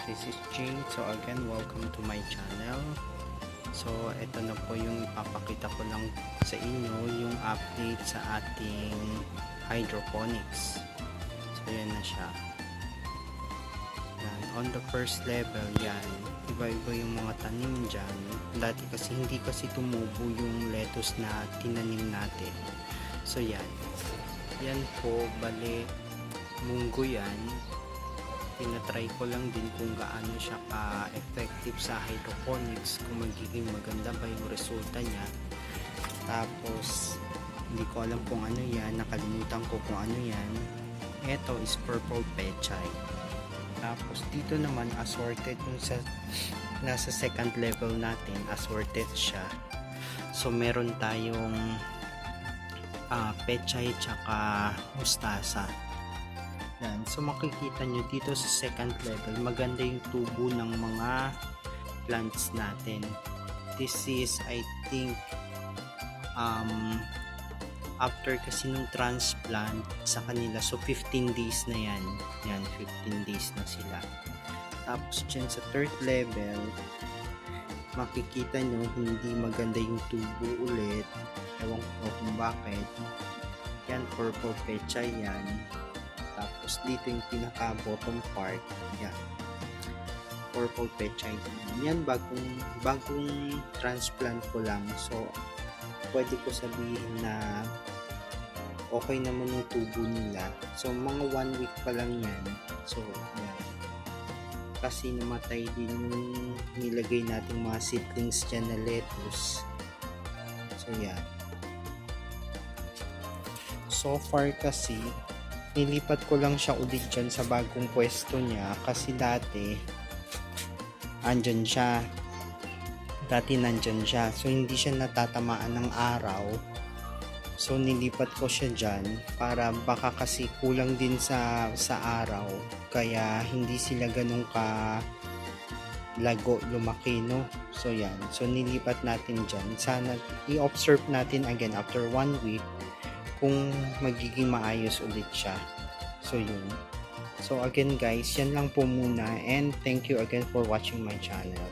this is Jane. So again, welcome to my channel. So ito na po yung ipapakita ko lang sa inyo, yung update sa ating hydroponics. So yan na siya. Yan. On the first level, yan, iba-iba yung mga tanim dyan. Dati kasi hindi kasi tumubo yung lettuce na tinanim natin. So yan po, bale munggo yan. Tinatry ko lang din kung gaano siya ka-effective sa hydroponics, kung magiging maganda ba yung resulta niya. Tapos hindi ko alam kung ano yan, nakalimutan ko kung ano yan. Ito is purple pechay. Tapos dito naman assorted yung nasa second level natin, assorted siya. So meron tayong pechay tsaka mustasa. Yan. So makikita nyo dito sa second level, maganda yung tubo ng mga plants natin. This is, I think, after kasi nung transplant sa kanila, so 15 days na yan. Yan, 15 days na sila. Tapos dyan sa third level, makikita nyo hindi maganda yung tubo ulit. Ewan ko kung bakit. Yan, purple pechay yan. Tapos dito yung pinaka bottom part, yan, purple pechay. Yan bagong transplant ko lang, so pwede ko sabihin na okay naman yung tubo nila. So mga 1 week pa lang yan. So yan, kasi namatay din yung nilagay nating mga seedlings dyan na lettuce. So yan, so far kasi nilipat ko lang siya ulit dyan sa bagong pwesto niya, kasi dati andyan siya, nandyan siya, so hindi siya natatamaan ng araw. So nilipat ko siya dyan para baka kasi kulang din sa araw, kaya hindi sila ganun ka lago lumaki, no? So yan, so nilipat natin dyan. Sana i-observe natin again after 1 week kung magiging maayos ulit siya. So yun. So again guys, yan lang po muna, and thank you again for watching my channel.